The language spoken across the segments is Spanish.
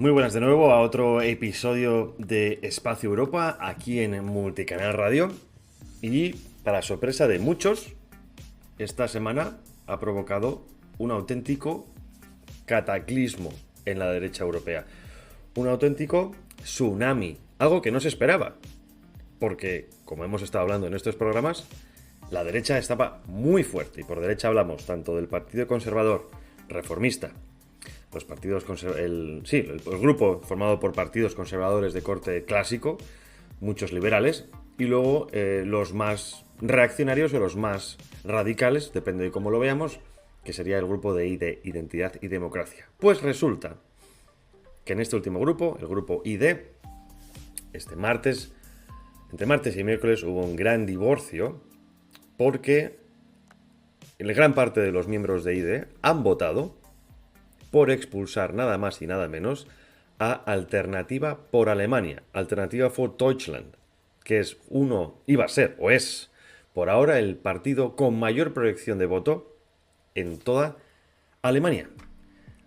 Muy buenas de nuevo a otro episodio de Espacio Europa aquí en Multicanal Radio. Y para sorpresa de muchos, esta semana ha provocado un auténtico cataclismo en la derecha europea. Un auténtico tsunami, algo que no se esperaba. Porque, como hemos estado hablando en estos programas, la derecha estaba muy fuerte. Y por derecha hablamos tanto del Partido Conservador Reformista, los partidos el grupo formado por partidos conservadores de corte clásico, muchos liberales, y luego los más reaccionarios o los más radicales, depende de cómo lo veamos, que sería el grupo de ID, Identidad y Democracia. Pues resulta que en este último grupo, el grupo ID, entre martes y miércoles hubo un gran divorcio porque la gran parte de los miembros de ID han votado por expulsar nada más y nada menos a Alternativa por Alemania, Alternativa for Deutschland, que iba a ser o es por ahora el partido con mayor proyección de voto en toda Alemania.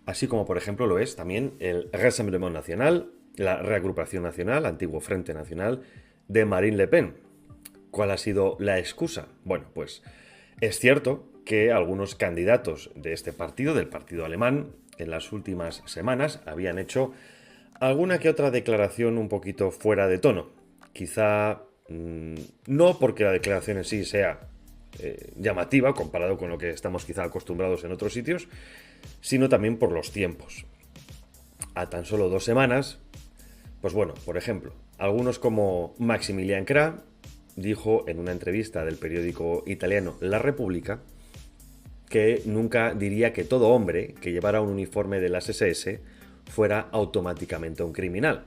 Así como por ejemplo lo es también el Rassemblement Nacional, la Reagrupación Nacional, antiguo Frente Nacional de Marine Le Pen. ¿Cuál ha sido la excusa? Bueno, pues es cierto que algunos candidatos de este partido, del partido alemán, en las últimas semanas habían hecho alguna que otra declaración un poquito fuera de tono. Quizá no porque la declaración en sí sea llamativa comparado con lo que estamos quizá acostumbrados en otros sitios, sino también por los tiempos. A tan solo 2 semanas, pues bueno, por ejemplo, algunos como Maximilian Krah dijo en una entrevista del periódico italiano La Repubblica que nunca diría que todo hombre que llevara un uniforme de las SS fuera automáticamente un criminal.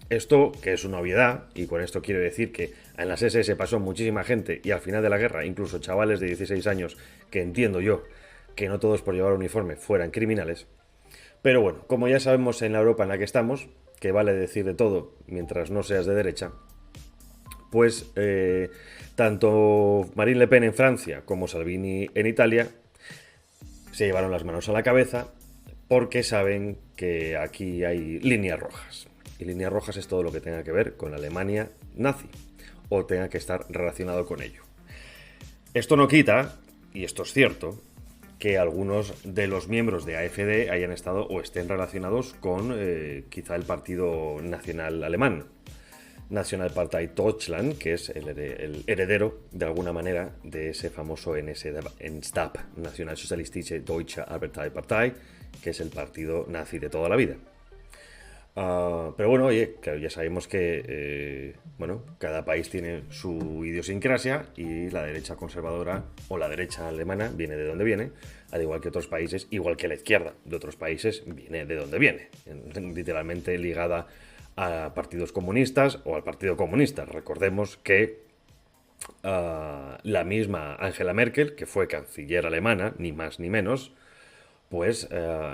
Esto, que es una obviedad, y con esto quiero decir que en las SS pasó muchísima gente y al final de la guerra, incluso chavales de 16 años, que entiendo yo que no todos por llevar uniforme fueran criminales. Pero bueno, como ya sabemos en la Europa en la que estamos, que vale decir de todo mientras no seas de derecha, pues tanto Marine Le Pen en Francia como Salvini en Italia se llevaron las manos a la cabeza porque saben que aquí hay líneas rojas. Y líneas rojas es todo lo que tenga que ver con la Alemania nazi o tenga que estar relacionado con ello. Esto no quita, y esto es cierto, que algunos de los miembros de AfD hayan estado o estén relacionados con quizá el Partido Nacional Alemán, Nationalpartei Deutschland, que es el heredero, de alguna manera, de ese famoso NSDAP, Nationalsozialistische Deutsche Arbeiterpartei, que es el partido nazi de toda la vida. Pero bueno, oye, claro, ya sabemos que cada país tiene su idiosincrasia y la derecha conservadora o la derecha alemana viene de donde viene, al igual que otros países, igual que la izquierda de otros países viene de donde viene, literalmente ligada a partidos comunistas o al Partido Comunista. Recordemos que la misma Angela Merkel, que fue canciller alemana, ni más ni menos, pues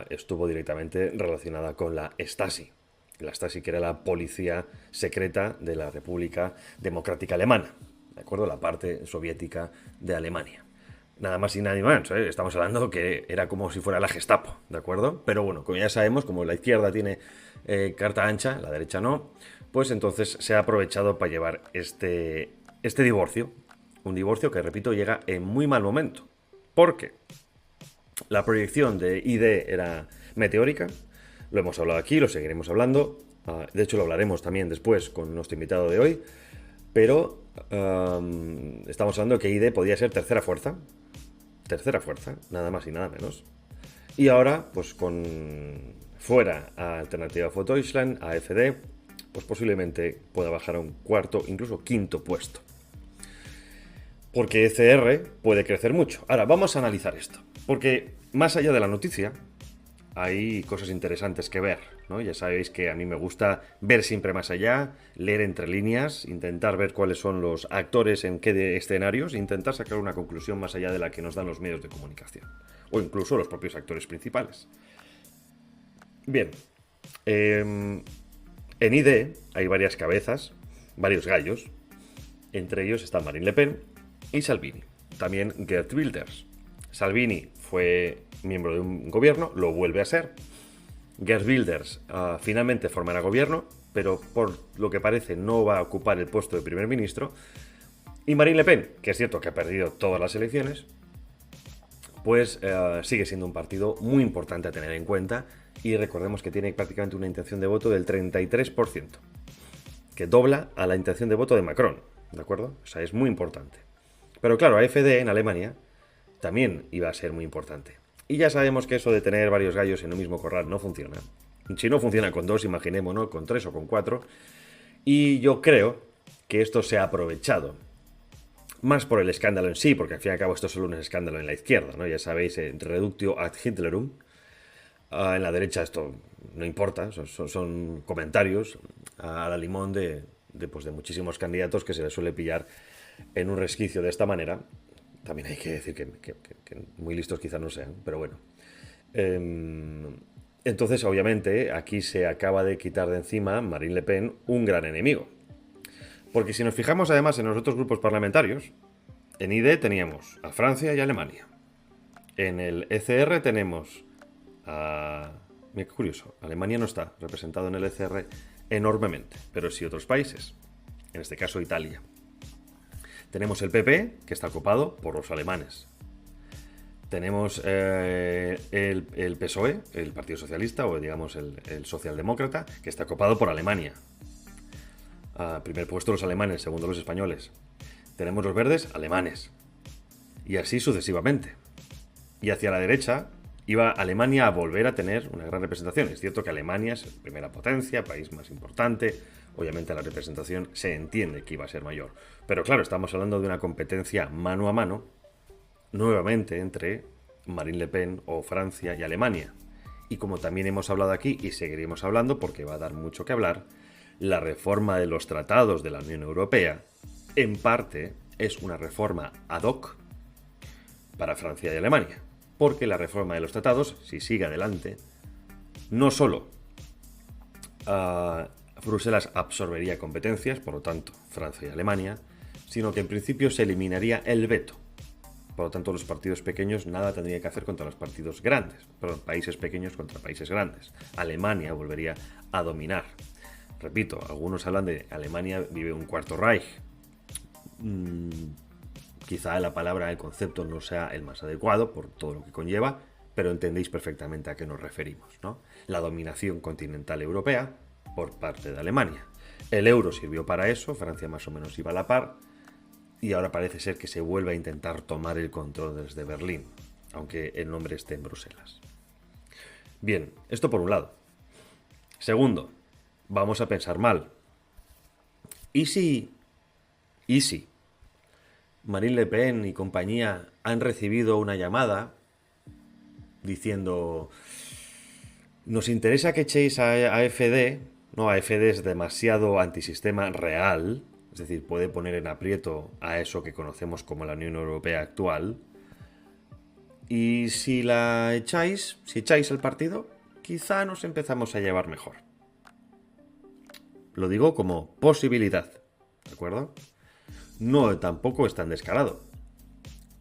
estuvo directamente relacionada con la Stasi. La Stasi, que era la policía secreta de la República Democrática Alemana, ¿de acuerdo? La parte soviética de Alemania. Nada más y nada más, ¿eh? Estamos hablando que era como si fuera la Gestapo, ¿de acuerdo? Pero bueno, como ya sabemos, como la izquierda tiene carta ancha, la derecha no, pues entonces se ha aprovechado para llevar este divorcio. Un divorcio que, repito, llega en muy mal momento. Porque la proyección de ID era meteórica, lo hemos hablado aquí, lo seguiremos hablando, de hecho lo hablaremos también después con nuestro invitado de hoy, pero estamos hablando de que ID podía ser tercera fuerza, nada más y nada menos. Y ahora, pues con fuera a Alternativa for Deutschland, a AfD, pues posiblemente pueda bajar a un cuarto, incluso quinto puesto. Porque ECR puede crecer mucho. Ahora, vamos a analizar esto. Porque más allá de la noticia, hay cosas interesantes que ver, ¿no? Ya sabéis que a mí me gusta ver siempre más allá, leer entre líneas, intentar ver cuáles son los actores en qué escenarios, intentar sacar una conclusión más allá de la que nos dan los medios de comunicación, o incluso los propios actores principales. Bien, en ID hay varias cabezas, varios gallos, entre ellos está Marine Le Pen y Salvini, también Geert Wilders. Salvini fue miembro de un gobierno, lo vuelve a ser, Geert Wilders finalmente formará gobierno, pero por lo que parece no va a ocupar el puesto de primer ministro. Y Marine Le Pen, que es cierto que ha perdido todas las elecciones, pues sigue siendo un partido muy importante a tener en cuenta, y recordemos que tiene prácticamente una intención de voto del 33%, que dobla a la intención de voto de Macron, ¿de acuerdo? O sea, es muy importante. Pero claro, AfD en Alemania también iba a ser muy importante. Y ya sabemos que eso de tener varios gallos en un mismo corral no funciona. Si no funciona con 2, imaginémonos con 3 o con 4. Y yo creo que esto se ha aprovechado. Más por el escándalo en sí, porque al fin y al cabo esto es solo un escándalo en la izquierda, ¿no? Ya sabéis, reductio ad Hitlerum. En la derecha esto no importa, son comentarios a la limón de muchísimos candidatos que se les suele pillar en un resquicio de esta manera. También hay que decir que muy listos quizás no sean, pero bueno. Entonces, obviamente, aquí se acaba de quitar de encima Marine Le Pen un gran enemigo. Porque si nos fijamos además en los otros grupos parlamentarios, en ID teníamos a Francia y a Alemania. En el ECR tenemos a... Mira qué curioso, Alemania no está representado en el ECR enormemente, pero sí otros países, en este caso Italia. Tenemos el PP, que está ocupado por los alemanes. Tenemos el PSOE, el Partido Socialista, o digamos el Socialdemócrata, que está ocupado por Alemania. Primer puesto los alemanes, segundo los españoles. Tenemos los verdes, alemanes. Y así sucesivamente. Y hacia la derecha iba Alemania a volver a tener una gran representación. Es cierto que Alemania es primera potencia, país más importante. Obviamente la representación se entiende que iba a ser mayor. Pero claro, estamos hablando de una competencia mano a mano, nuevamente entre Marine Le Pen o Francia y Alemania. Y como también hemos hablado aquí y seguiremos hablando porque va a dar mucho que hablar, la reforma de los tratados de la Unión Europea, en parte, es una reforma ad hoc para Francia y Alemania. Porque la reforma de los tratados, si sigue adelante, no solo Bruselas absorbería competencias, por lo tanto, Francia y Alemania, sino que en principio se eliminaría el veto. Por lo tanto, los partidos pequeños nada tendrían que hacer contra los partidos grandes. Perdón, países pequeños contra países grandes. Alemania volvería a dominar. Repito, algunos hablan de Alemania vive un cuarto Reich. Quizá la palabra, el concepto no sea el más adecuado por todo lo que conlleva, pero entendéis perfectamente a qué nos referimos, ¿no? La dominación continental europea por parte de Alemania. El euro sirvió para eso, Francia más o menos iba a la par, y ahora parece ser que se vuelve a intentar tomar el control desde Berlín, aunque el nombre esté en Bruselas. Bien, esto por un lado. Segundo, vamos a pensar mal. ¿Y si Marine Le Pen y compañía han recibido una llamada diciendo: nos interesa que echéis a AfD? No, AfD es demasiado antisistema real, es decir, puede poner en aprieto a eso que conocemos como la Unión Europea actual. Y si la echáis, si echáis al partido, quizá nos empezamos a llevar mejor. Lo digo como posibilidad, ¿de acuerdo? No, tampoco es tan descarado.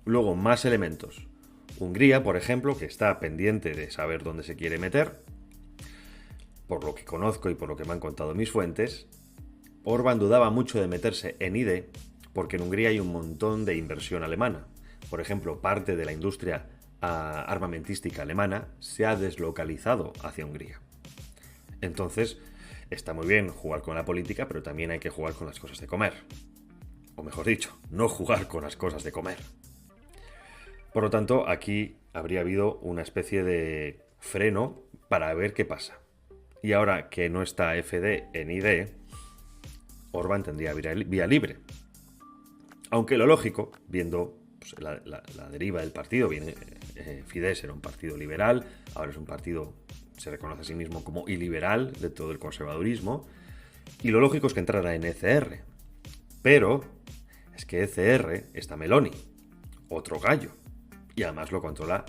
Luego, más elementos. Hungría, por ejemplo, que está pendiente de saber dónde se quiere meter. Por lo que conozco y por lo que me han contado mis fuentes, Orbán dudaba mucho de meterse en ID porque en Hungría hay un montón de inversión alemana. Por ejemplo, parte de la industria armamentística alemana se ha deslocalizado hacia Hungría. Entonces, está muy bien jugar con la política, pero también hay que jugar con las cosas de comer. O mejor dicho, no jugar con las cosas de comer. Por lo tanto, aquí habría habido una especie de freno para ver qué pasa. Y ahora que no está FD en ID, Orbán tendría vía libre. Aunque lo lógico, viendo pues, la deriva del partido, Fidesz era un partido liberal, ahora es un partido, se reconoce a sí mismo como iliberal, de todo el conservadurismo, y lo lógico es que entrara en ECR. Pero es que ECR está Meloni, otro gallo, y además lo controla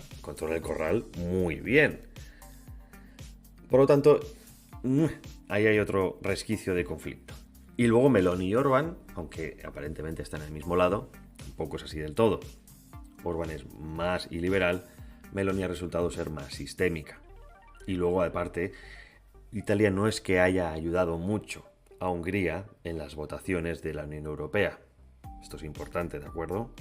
el corral muy bien. Por lo tanto, ahí hay otro resquicio de conflicto. Y luego Meloni y Orbán, aunque aparentemente están en el mismo lado, tampoco es así del todo. Orbán es más iliberal, Meloni ha resultado ser más sistémica. Y luego, aparte, Italia no es que haya ayudado mucho a Hungría en las votaciones de la Unión Europea. Esto es importante, ¿de acuerdo?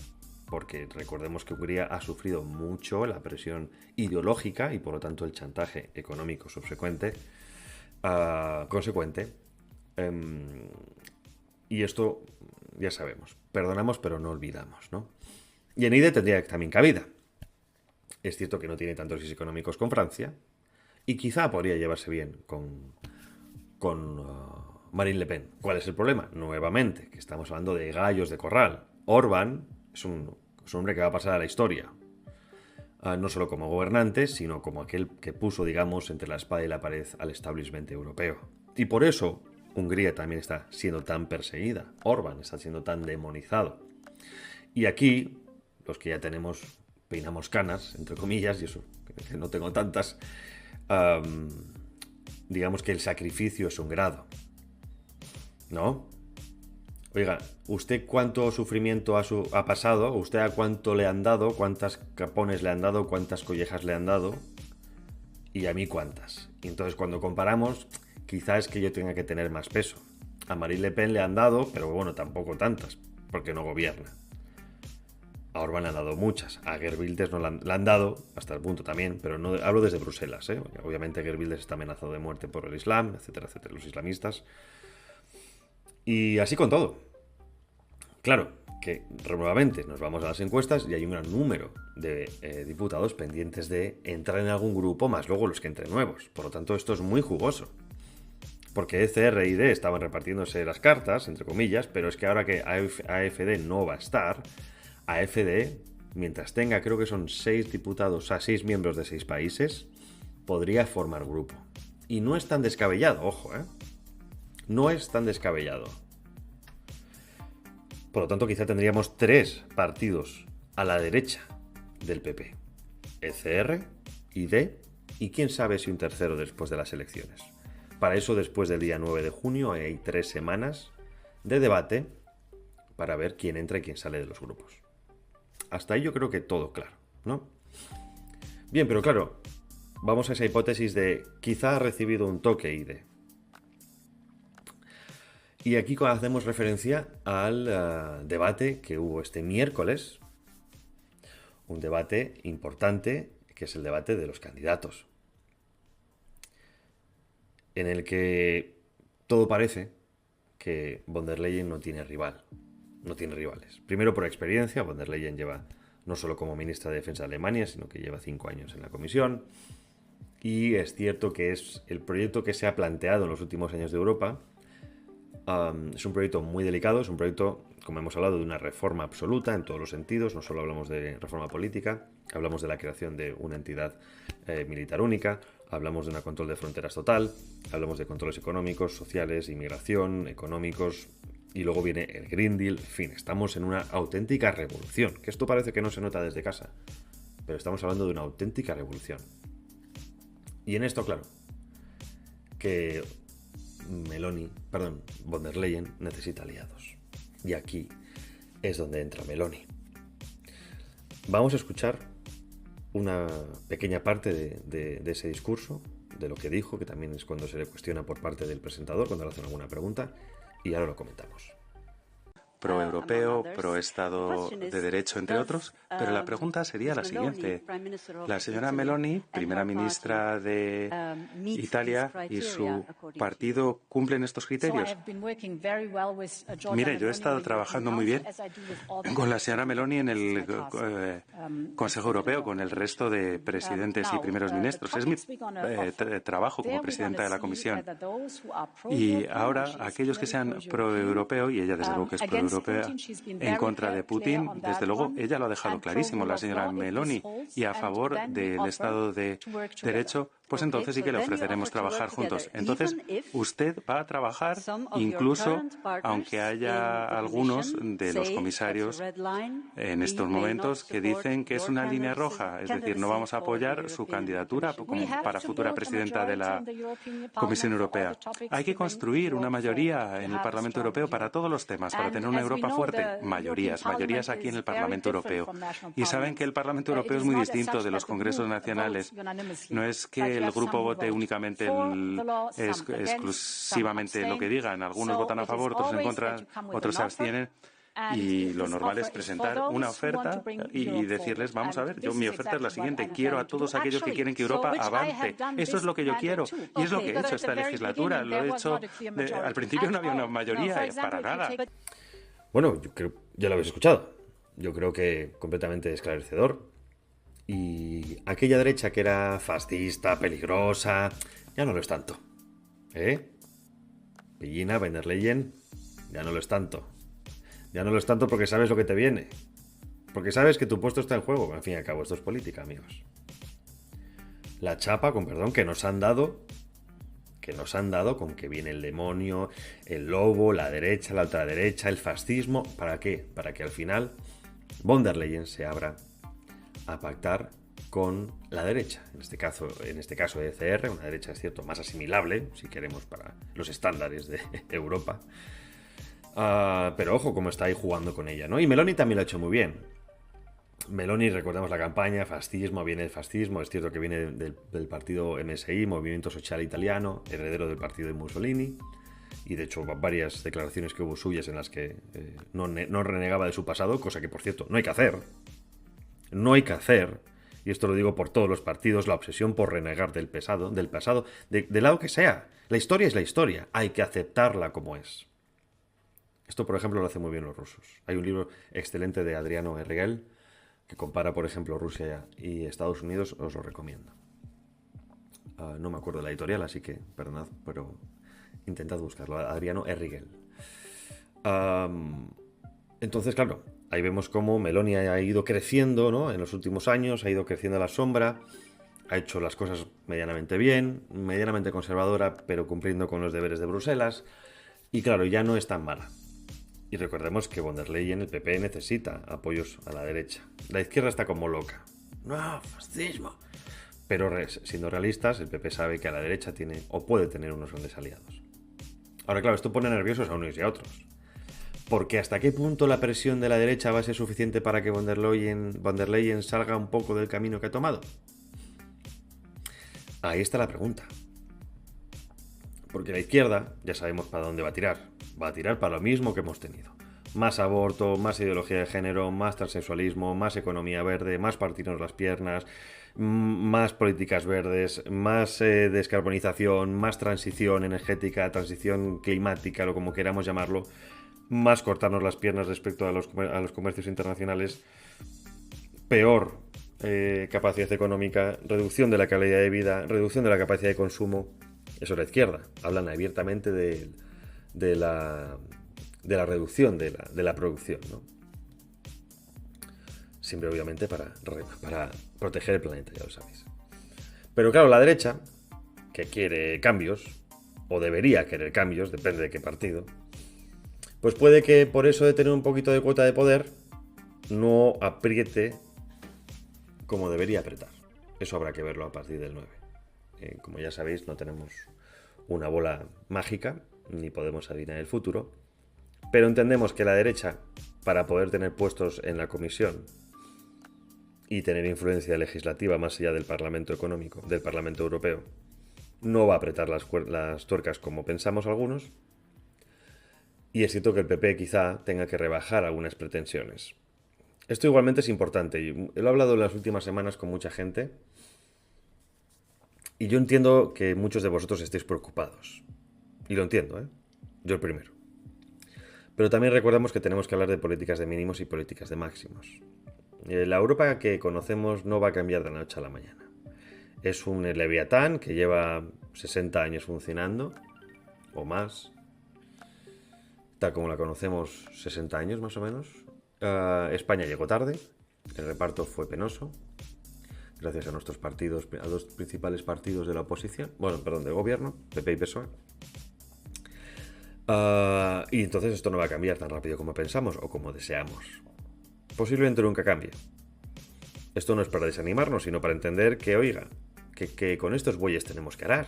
Porque recordemos que Hungría ha sufrido mucho la presión ideológica y por lo tanto el chantaje económico consecuente. Y esto ya sabemos, perdonamos pero no olvidamos, ¿no? Y en EIDE tendría también cabida. Es cierto que no tiene tantos issues económicos con Francia y quizá podría llevarse bien con Marine Le Pen. ¿Cuál es el problema? Nuevamente, que estamos hablando de gallos de corral. Orbán es un hombre que va a pasar a la historia. No solo como gobernante, sino como aquel que puso, digamos, entre la espada y la pared al establishment europeo. Y por eso Hungría también está siendo tan perseguida. Orbán está siendo tan demonizado. Y aquí, los que ya peinamos canas, entre comillas, y eso, que no tengo tantas, digamos que el sacrificio es un grado, ¿no? Oiga, ¿usted cuánto sufrimiento ha pasado? ¿Usted a cuánto le han dado? ¿Cuántas capones le han dado? ¿Cuántas collejas le han dado? Y a mí cuántas. Y entonces cuando comparamos, quizás es que yo tenga que tener más peso. A Marine Le Pen le han dado, pero bueno, tampoco tantas, porque no gobierna. A Orbán le han dado muchas. A Geert Wilders no le han dado, hasta el punto también, pero no hablo desde Bruselas, ¿eh? Obviamente Geert Wilders está amenazado de muerte por el Islam, etcétera, etcétera, los islamistas. Y así con todo. Claro, que nuevamente nos vamos a las encuestas y hay un gran número de diputados pendientes de entrar en algún grupo, más luego los que entren nuevos. Por lo tanto, esto es muy jugoso. Porque ECR y D estaban repartiéndose las cartas, entre comillas, pero es que ahora que AfD no va a estar, AfD, mientras tenga, creo que son 6 diputados, 6 miembros de 6 países, podría formar grupo. Y no es tan descabellado, ojo, ¿eh? No es tan descabellado. Por lo tanto, quizá tendríamos 3 partidos a la derecha del PP. ECR, ID y quién sabe si un tercero después de las elecciones. Para eso, después del día 9 de junio, hay 3 semanas de debate para ver quién entra y quién sale de los grupos. Hasta ahí yo creo que todo claro, ¿no? Bien, pero claro, vamos a esa hipótesis de quizá ha recibido un toque ID. Y aquí hacemos referencia al debate que hubo este miércoles, un debate importante que es el debate de los candidatos, en el que todo parece que von der Leyen no tiene rival, no tiene rivales. Primero por experiencia, von der Leyen lleva no solo como ministra de Defensa de Alemania, sino que lleva 5 años en la comisión, y es cierto que es el proyecto que se ha planteado en los últimos años de Europa. Es un proyecto muy delicado, es un proyecto, como hemos hablado, de una reforma absoluta en todos los sentidos. No solo hablamos de reforma política, hablamos de la creación de una entidad militar única, hablamos de un control de fronteras total, hablamos de controles económicos, sociales, inmigración, económicos, y luego viene el Green Deal. En fin, estamos en una auténtica revolución, que esto parece que no se nota desde casa, pero estamos hablando de una auténtica revolución. Y en esto, claro, que von der Leyen necesita aliados. Y aquí es donde entra Meloni. Vamos a escuchar una pequeña parte de ese discurso, de lo que dijo, que también es cuando se le cuestiona por parte del presentador, cuando le hacen alguna pregunta, y ahora lo comentamos. Pro-europeo, pro-Estado de Derecho, entre otros, pero la pregunta sería la siguiente. La señora Meloni, primera ministra de Italia, y su partido cumplen estos criterios. Mire, yo he estado trabajando muy bien con la señora Meloni en el Consejo Europeo, con el resto de presidentes y primeros ministros. Es mi trabajo como presidenta de la Comisión. Y ahora, aquellos que sean pro-europeo, y ella desde luego que es pro-europea, en contra de Putin, desde luego, ella lo ha dejado clarísimo, la señora Meloni, y a favor del Estado de Derecho, pues entonces sí que le ofreceremos trabajar juntos. Entonces, usted va a trabajar incluso, aunque haya algunos de los comisarios en estos momentos que dicen que es una línea roja, es decir, no vamos a apoyar su candidatura como para futura presidenta de la Comisión Europea. Hay que construir una mayoría en el Parlamento Europeo para todos los temas, para tener una Europa fuerte. Mayorías aquí en el Parlamento Europeo. Y saben que el Parlamento Europeo es muy distinto de los congresos nacionales. No es que el grupo vote únicamente exclusivamente lo que digan. Algunos votan a favor, otros en contra, otros se abstienen. Y lo normal es presentar una oferta y decirles, vamos a ver, mi oferta es la siguiente, quiero a todos aquellos que quieren que Europa avance. Esto es lo que yo quiero y es lo que he hecho esta legislatura. Lo he hecho, al principio no había una mayoría para nada. Bueno, yo creo, ya lo habéis escuchado. Yo creo que completamente esclarecedor. Y aquella derecha que era fascista, peligrosa, ya no lo es tanto. Pillina, van der Leyen, ya no lo es tanto. Ya no lo es tanto porque sabes lo que te viene. Porque sabes que tu puesto está en juego. Al fin y al cabo, esto es política, amigos. La chapa, con perdón, que nos han dado con que viene el demonio, el lobo, la derecha, la ultraderecha, el fascismo. ¿Para qué? Para que al final von der Leyen se abra a pactar con la derecha. En este caso ECR, una derecha, es cierto, más asimilable, si queremos, para los estándares de Europa. Pero ojo cómo está ahí jugando con ella, ¿no? Y Meloni también lo ha hecho muy bien. Meloni, recordemos la campaña, fascismo, viene el fascismo, es cierto que viene del partido MSI, Movimiento Sociale Italiano, heredero del partido de Mussolini, y de hecho varias declaraciones que hubo suyas en las que no renegaba de su pasado, cosa que, por cierto, no hay que hacer. No hay que hacer, y esto lo digo por todos los partidos, la obsesión por renegar del pasado, del lado que sea. La historia es la historia, hay que aceptarla como es. Esto, por ejemplo, lo hacen muy bien los rusos. Hay un libro excelente de Adriano Erigel que compara, por ejemplo, Rusia y Estados Unidos. Os lo recomiendo. No me acuerdo de la editorial, así que perdonad, pero intentad buscarlo. Adriano Erigel. Entonces, claro, ahí vemos cómo Meloni ha ido creciendo, ¿no? En los últimos años, ha ido creciendo a la sombra, ha hecho las cosas medianamente bien, medianamente conservadora, pero cumpliendo con los deberes de Bruselas. Y claro, ya no es tan mala. Y recordemos que von der Leyen, el PP, necesita apoyos a la derecha. La izquierda está como loca. ¡No, fascismo! Pero siendo realistas, el PP sabe que a la derecha tiene o puede tener unos grandes aliados. Ahora, claro, esto pone nerviosos a unos y a otros. Porque ¿hasta qué punto la presión de la derecha va a ser suficiente para que von der Leyen salga un poco del camino que ha tomado? Ahí está la pregunta. Porque la izquierda, ya sabemos para dónde va a tirar. Va a tirar para lo mismo que hemos tenido. Más aborto, más ideología de género, más transexualismo, más economía verde, más partirnos las piernas, más políticas verdes, más descarbonización, más transición energética, transición climática, o como queramos llamarlo, más cortarnos las piernas respecto a los comercios internacionales, peor capacidad económica, reducción de la calidad de vida, reducción de la capacidad de consumo. Eso es la izquierda. Hablan abiertamente de la reducción de la producción, ¿no? Siempre, obviamente, para proteger el planeta, ya lo sabéis. Pero claro, la derecha, que quiere cambios, o debería querer cambios, depende de qué partido, pues puede que por eso de tener un poquito de cuota de poder, no apriete como debería apretar. Eso habrá que verlo a partir del 9. Como ya sabéis, no tenemos una bola mágica, ni podemos adivinar el futuro, pero entendemos que la derecha, para poder tener puestos en la comisión y tener influencia legislativa más allá del Parlamento Económico, del Parlamento Europeo, no va a apretar las tuercas como pensamos algunos, y es cierto que el PP quizá tenga que rebajar algunas pretensiones. Esto igualmente es importante, y lo he hablado en las últimas semanas con mucha gente, y yo entiendo que muchos de vosotros estéis preocupados. Y lo entiendo, ¿eh? Yo el primero. Pero también recordamos que tenemos que hablar de políticas de mínimos y políticas de máximos. La Europa que conocemos no va a cambiar de la noche a la mañana. Es un leviatán que lleva 60 años funcionando, o más, tal como la conocemos, 60 años más o menos. España llegó tarde, el reparto fue penoso, gracias a nuestros partidos, a dos principales partidos de la oposición, del gobierno, PP y PSOE. Y entonces esto no va a cambiar tan rápido como pensamos o como deseamos. Posiblemente nunca cambie. Esto no es para desanimarnos, sino para entender que, oiga, que con estos bueyes tenemos que arar.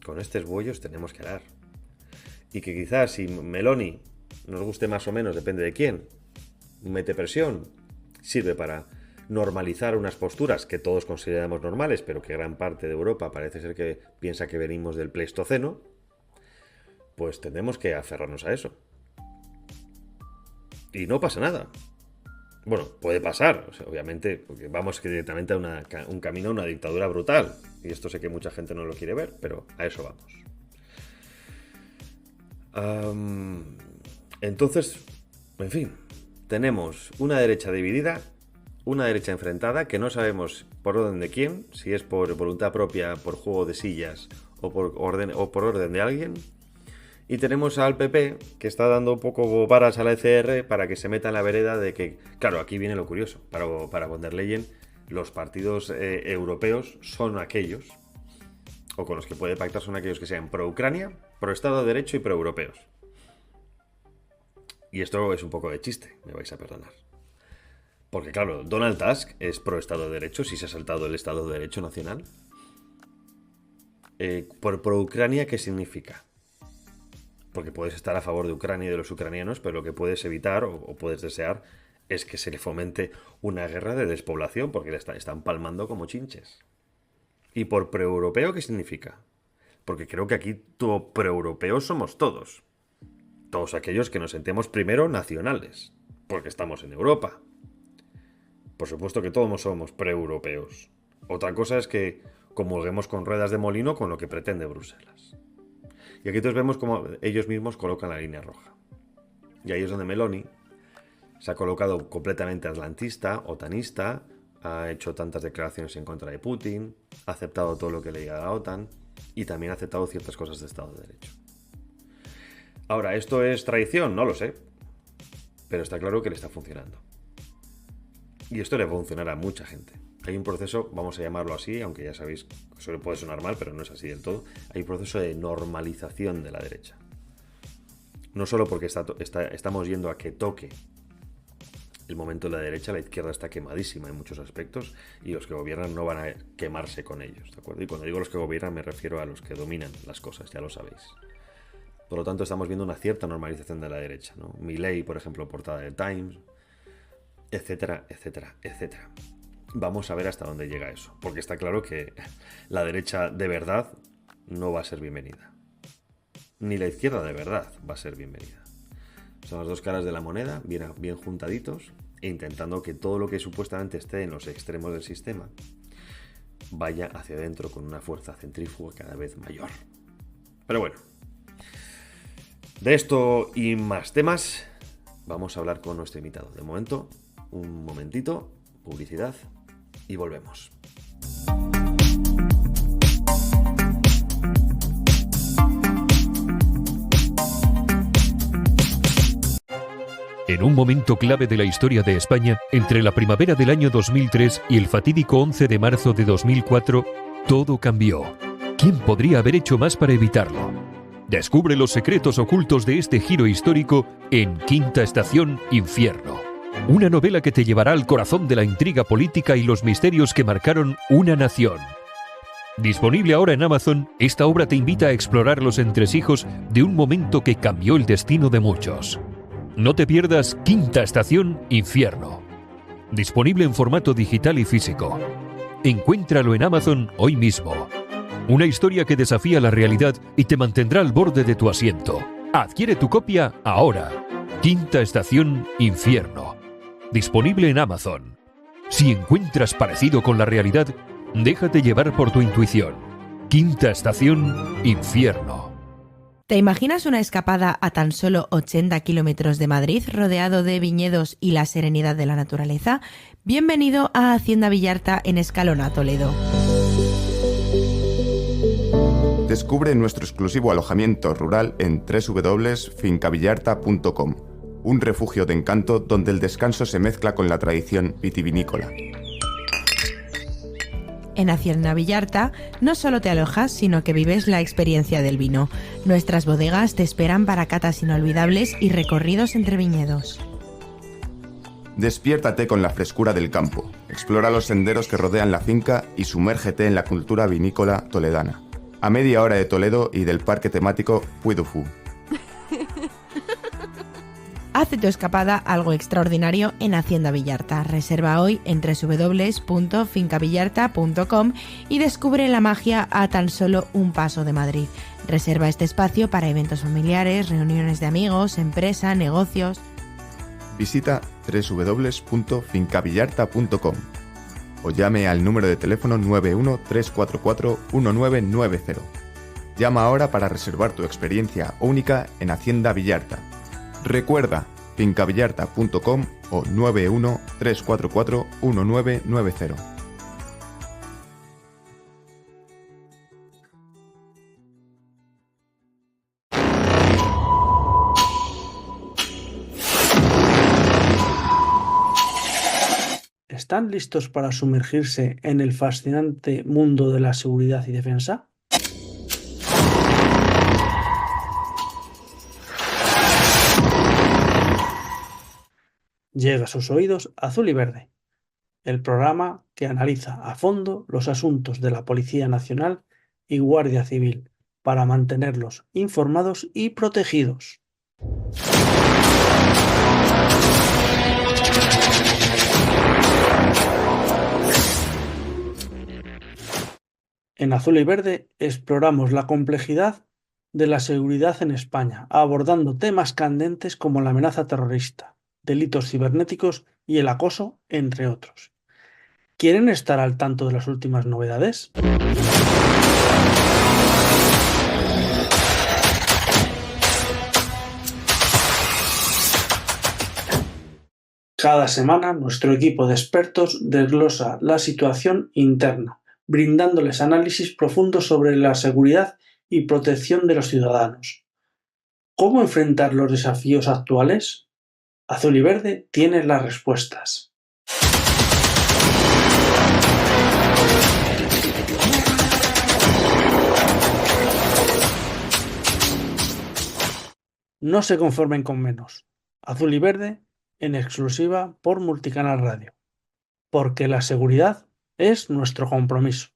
Con estos bueyes tenemos que arar. Y que quizás si Meloni nos guste más o menos, depende de quién, mete presión, sirve para normalizar unas posturas que todos consideramos normales, pero que gran parte de Europa parece ser que piensa que venimos del Pleistoceno, pues tendremos que aferrarnos a eso. Y no pasa nada. Bueno, puede pasar, o sea, obviamente, porque vamos directamente a un camino a una dictadura brutal. Y esto sé que mucha gente no lo quiere ver, pero a eso vamos. Entonces, en fin, tenemos una derecha dividida, una derecha enfrentada, que no sabemos por orden de quién, si es por voluntad propia, por juego de sillas o por orden de alguien. Y tenemos al PP, que está dando un poco varas a la ECR para que se meta en la vereda de que, claro, aquí viene lo curioso, para von der Leyen, los partidos europeos son aquellos, o con los que puede pactar son aquellos que sean pro-Ucrania, pro-Estado de Derecho y pro-europeos. Y esto es un poco de chiste, me vais a perdonar. Porque claro, Donald Tusk es pro-Estado de Derecho, si se ha saltado el Estado de Derecho nacional. Por pro-Ucrania, ¿qué significa? Porque puedes estar a favor de Ucrania y de los ucranianos, pero lo que puedes evitar o puedes desear es que se le fomente una guerra de despoblación, porque le están palmando como chinches. ¿Y por pro-europeo qué significa? Porque creo que aquí pro-europeos somos todos. Todos aquellos que nos sentemos primero nacionales, porque estamos en Europa. Por supuesto que todos somos pro-europeos. Otra cosa es que comulguemos con ruedas de molino con lo que pretende Bruselas. Y aquí todos vemos cómo ellos mismos colocan la línea roja. Y ahí es donde Meloni se ha colocado completamente atlantista, otanista, ha hecho tantas declaraciones en contra de Putin, ha aceptado todo lo que le diga a la OTAN y también ha aceptado ciertas cosas de Estado de Derecho. Ahora, ¿esto es traición? No lo sé. Pero está claro que le está funcionando. Y esto le va a funcionar a mucha gente. Hay un proceso, vamos a llamarlo así, aunque ya sabéis, eso puede sonar mal, pero no es así del todo. Hay un proceso de normalización de la derecha. No solo porque estamos yendo a que toque el momento de la derecha, la izquierda está quemadísima en muchos aspectos y los que gobiernan no van a quemarse con ellos, ¿de acuerdo? Y cuando digo los que gobiernan me refiero a los que dominan las cosas, ya lo sabéis. Por lo tanto, estamos viendo una cierta normalización de la derecha, ¿no? Milei, por ejemplo, portada del Times, etcétera, etcétera, etcétera. Vamos a ver hasta dónde llega eso, porque está claro que la derecha de verdad no va a ser bienvenida. Ni la izquierda de verdad va a ser bienvenida. Son las dos caras de la moneda, bien juntaditos, e intentando que todo lo que supuestamente esté en los extremos del sistema vaya hacia adentro con una fuerza centrífuga cada vez mayor. Pero bueno, de esto y más temas vamos a hablar con nuestro invitado. De momento, un momentito, publicidad y volvemos. En un momento clave de la historia de España, entre la primavera del año 2003 y el fatídico 11 de marzo de 2004, todo cambió. ¿Quién podría haber hecho más para evitarlo? Descubre los secretos ocultos de este giro histórico en Quinta Estación Infierno. Una novela que te llevará al corazón de la intriga política y los misterios que marcaron una nación. Disponible ahora en Amazon, esta obra te invita a explorar los entresijos de un momento que cambió el destino de muchos. No te pierdas Quinta Estación Infierno. Disponible en formato digital y físico. Encuéntralo en Amazon hoy mismo. Una historia que desafía la realidad y te mantendrá al borde de tu asiento. Adquiere tu copia ahora. Quinta Estación Infierno. Disponible en Amazon. Si encuentras parecido con la realidad, déjate llevar por tu intuición. Quinta Estación Infierno. ¿Te imaginas una escapada a tan solo 80 kilómetros de Madrid, rodeado de viñedos y la serenidad de la naturaleza? Bienvenido a Hacienda Villarta en Escalona, Toledo. Descubre nuestro exclusivo alojamiento rural en www.fincavillarta.com, un refugio de encanto donde el descanso se mezcla con la tradición vitivinícola. En Hacienda Villarta no solo te alojas, sino que vives la experiencia del vino. Nuestras bodegas te esperan para catas inolvidables y recorridos entre viñedos. Despiértate con la frescura del campo, explora los senderos que rodean la finca y sumérgete en la cultura vinícola toledana. A media hora de Toledo y del parque temático Puy du Fou. Hace tu escapada algo extraordinario en Hacienda Villarta. Reserva hoy en www.fincavillarta.com y descubre la magia a tan solo un paso de Madrid. Reserva este espacio para eventos familiares, reuniones de amigos, empresa, negocios. Visita www.fincavillarta.com o llame al número de teléfono 913441990. Llama ahora para reservar tu experiencia única en Hacienda Villarta. Recuerda, fincavillarta.com o 913441990. ¿Están listos para sumergirse en el fascinante mundo de la seguridad y defensa? Llega a sus oídos Azul y Verde, el programa que analiza a fondo los asuntos de la Policía Nacional y Guardia Civil para mantenerlos informados y protegidos. En Azul y Verde exploramos la complejidad de la seguridad en España, abordando temas candentes como la amenaza terrorista, delitos cibernéticos y el acoso, entre otros. ¿Quieren estar al tanto de las últimas novedades? Cada semana nuestro equipo de expertos desglosa la situación interna, brindándoles análisis profundos sobre la seguridad y protección de los ciudadanos. ¿Cómo enfrentar los desafíos actuales? Azul y Verde tiene las respuestas. No se conformen con menos. Azul y Verde en exclusiva por Multicanal Radio. Porque la seguridad es nuestro compromiso.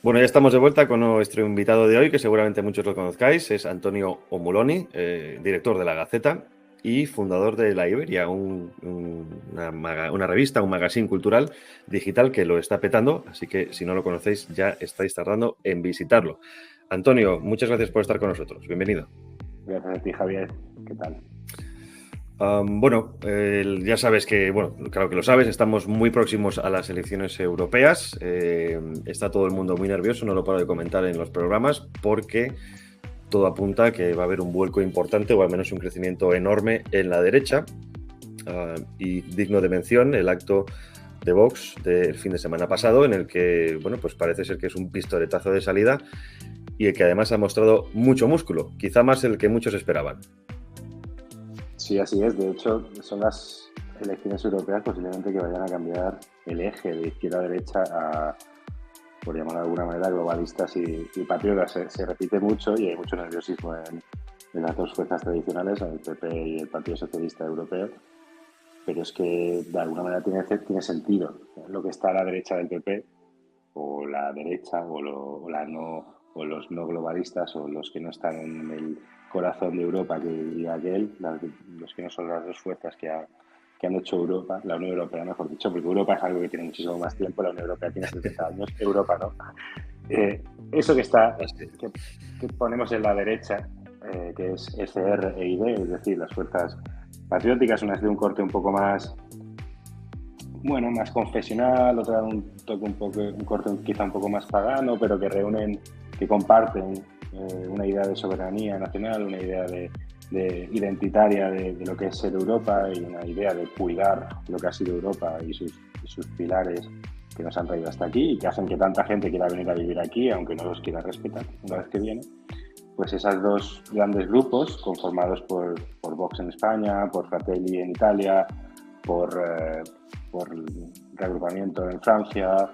Bueno, ya estamos de vuelta con nuestro invitado de hoy, que seguramente muchos lo conozcáis. Es Antonio Omuloni, director de La Gaceta y fundador de La Iberia, una revista, un magazine cultural digital que lo está petando. Así que si no lo conocéis, ya estáis tardando en visitarlo. Antonio, muchas gracias por estar con nosotros. Bienvenido. Gracias a ti, Javier. ¿Qué tal? Ya sabes que, claro que lo sabes, estamos muy próximos a las elecciones europeas. Está todo el mundo muy nervioso, no lo paro de comentar en los programas, porque todo apunta a que va a haber un vuelco importante o al menos un crecimiento enorme en la derecha. Y digno de mención, el acto de Vox del fin de semana pasado, en el que, pues parece ser que es un pistoletazo de salida y el que además ha mostrado mucho músculo, quizá más el que muchos esperaban. Sí, así es. De hecho, son las elecciones europeas posiblemente que vayan a cambiar el eje de izquierda a derecha a, por llamarlo de alguna manera, globalistas y patriotas. Se repite mucho y hay mucho nerviosismo en las dos fuerzas tradicionales, el PP y el Partido Socialista Europeo, pero es que de alguna manera tiene sentido. Lo que está a la derecha del PP o la derecha o los no globalistas o los que no están en el corazón de Europa, que diría aquel, los que no son las dos fuerzas que han hecho Europa, la Unión Europea, mejor dicho, porque Europa es algo que tiene muchísimo más tiempo, la Unión Europea tiene 70 años, Europa no. Eso que ponemos en la derecha, que es ECR e ID, es decir, las fuerzas patrióticas, unas de un corte un poco más, bueno, más confesional, otra un corte quizá un poco más pagano, pero que reúnen, que comparten una idea de soberanía nacional, una idea de identitaria de lo que es ser Europa y una idea de cuidar lo que ha sido Europa y sus pilares que nos han traído hasta aquí y que hacen que tanta gente quiera venir a vivir aquí, aunque no los quiera respetar una vez que viene. Pues esos dos grandes grupos, conformados por Vox en España, por Fratelli en Italia, por Reagrupamiento en Francia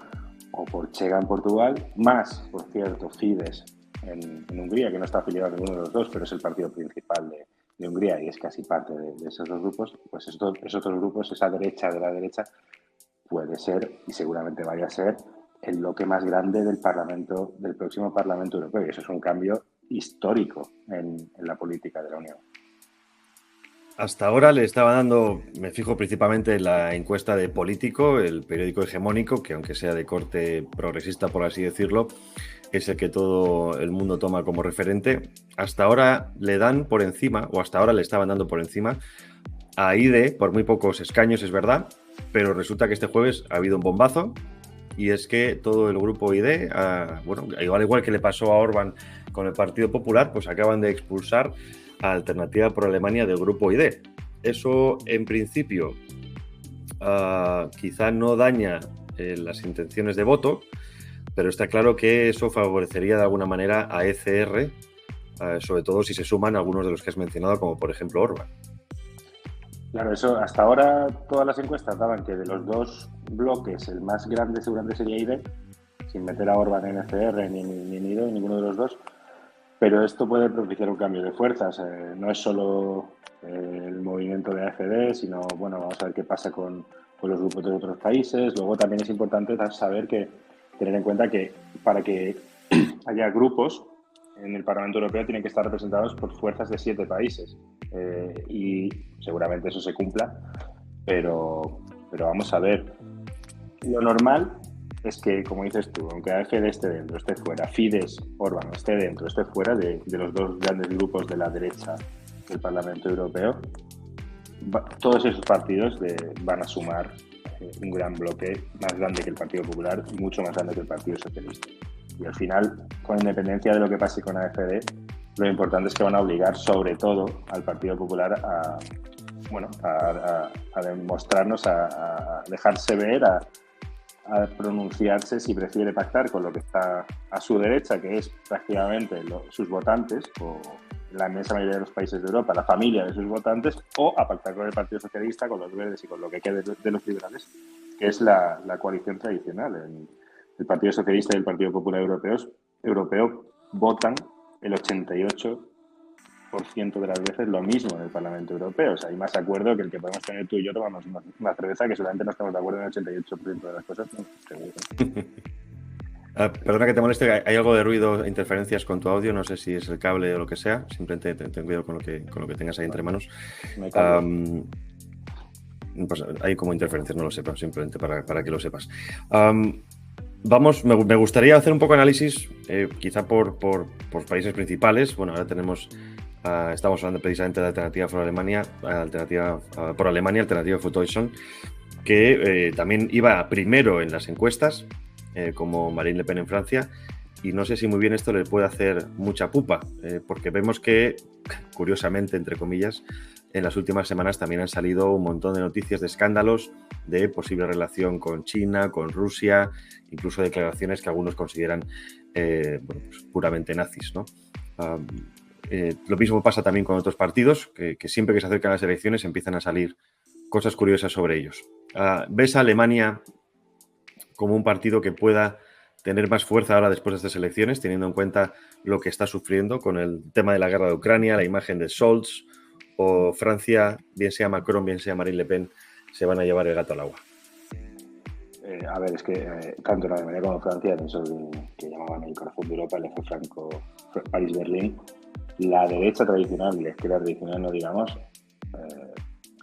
o por Chega en Portugal, más, por cierto, Fidesz en Hungría, que no está afiliado a ninguno de los dos, pero es el partido principal de Hungría y es casi parte de esos dos grupos, pues esos otros grupos, esa derecha de la derecha, puede ser, y seguramente vaya a ser, el bloque más grande del próximo Parlamento Europeo. Y eso es un cambio histórico en la política de la Unión. Hasta ahora le estaba dando, me fijo principalmente en la encuesta de Político, el periódico hegemónico, que aunque sea de corte progresista, por así decirlo, es el que todo el mundo toma como referente. Hasta ahora le dan por encima, o hasta ahora le estaban dando por encima, a ID por muy pocos escaños, es verdad, pero resulta que este jueves ha habido un bombazo, y es que todo el grupo ID, bueno, igual que le pasó a Orbán con el Partido Popular, pues acaban de expulsar a Alternativa por Alemania del grupo ID. Eso, en principio, quizá no daña las intenciones de voto, pero está claro que eso favorecería de alguna manera a ECR, sobre todo si se suman algunos de los que has mencionado, como por ejemplo Orbán. Claro, eso hasta ahora todas las encuestas daban que de los dos bloques el más grande seguramente sería ID, sin meter a Orbán en ECR ni en ID, ninguno de los dos. Pero esto puede propiciar un cambio de fuerzas. No es solo el movimiento de AfD, sino, bueno, vamos a ver qué pasa con los grupos de otros países. Luego también es importante tener en cuenta que para que haya grupos en el Parlamento Europeo tienen que estar representados por fuerzas de 7 países. Y seguramente eso se cumpla, pero vamos a ver. Lo normal es que, como dices tú, aunque AfD esté dentro, esté fuera, Fidesz, Orbán esté dentro, esté fuera de los dos grandes grupos de la derecha del Parlamento Europeo, todos esos partidos van a sumar un gran bloque más grande que el Partido Popular y mucho más grande que el Partido Socialista. Y al final, con independencia de lo que pase con AfD, lo importante es que van a obligar sobre todo al Partido Popular a demostrarnos, a dejarse ver, a pronunciarse si prefiere pactar con lo que está a su derecha, que es prácticamente sus votantes, o la inmensa mayoría de los países de Europa, la familia de sus votantes, o a pactar con el Partido Socialista, con los verdes y con lo que quede de los liberales, que es la coalición tradicional. El Partido Socialista y el Partido Popular Europeo votan el 88% de las veces lo mismo en el Parlamento Europeo. O sea, hay más acuerdo que el que podemos tener tú y yo tomamos una cerveza, que seguramente no estamos de acuerdo en el 88% de las cosas. No, seguro. Perdona que te moleste, hay algo de ruido, interferencias con tu audio, no sé si es el cable o lo que sea, simplemente ten cuidado con lo que tengas ahí entre manos. Pues hay como interferencias, no lo sé, pero simplemente para que lo sepas. Me gustaría hacer un poco de análisis, quizá por países principales. Bueno, ahora estamos hablando precisamente de Alternativa por Alemania, Alternativa für Deutschland, que también iba primero en las encuestas, como Marine Le Pen en Francia, y no sé si muy bien esto le puede hacer mucha pupa, porque vemos que, curiosamente, entre comillas, en las últimas semanas también han salido un montón de noticias de escándalos de posible relación con China, con Rusia, incluso declaraciones que algunos consideran pues puramente nazis, ¿no? Lo mismo pasa también con otros partidos, que siempre que se acercan las elecciones empiezan a salir cosas curiosas sobre ellos. ¿Ves a Alemania como un partido que pueda tener más fuerza ahora después de estas elecciones, teniendo en cuenta lo que está sufriendo con el tema de la guerra de Ucrania, la imagen de Scholz, o Francia, bien sea Macron, bien sea Marine Le Pen, se van a llevar el gato al agua? A ver, es que tanto en Alemania como en Francia, en eso que llamaban el corazón de Europa, el eje franco París-Berlín, la derecha tradicional y la izquierda tradicional, no digamos,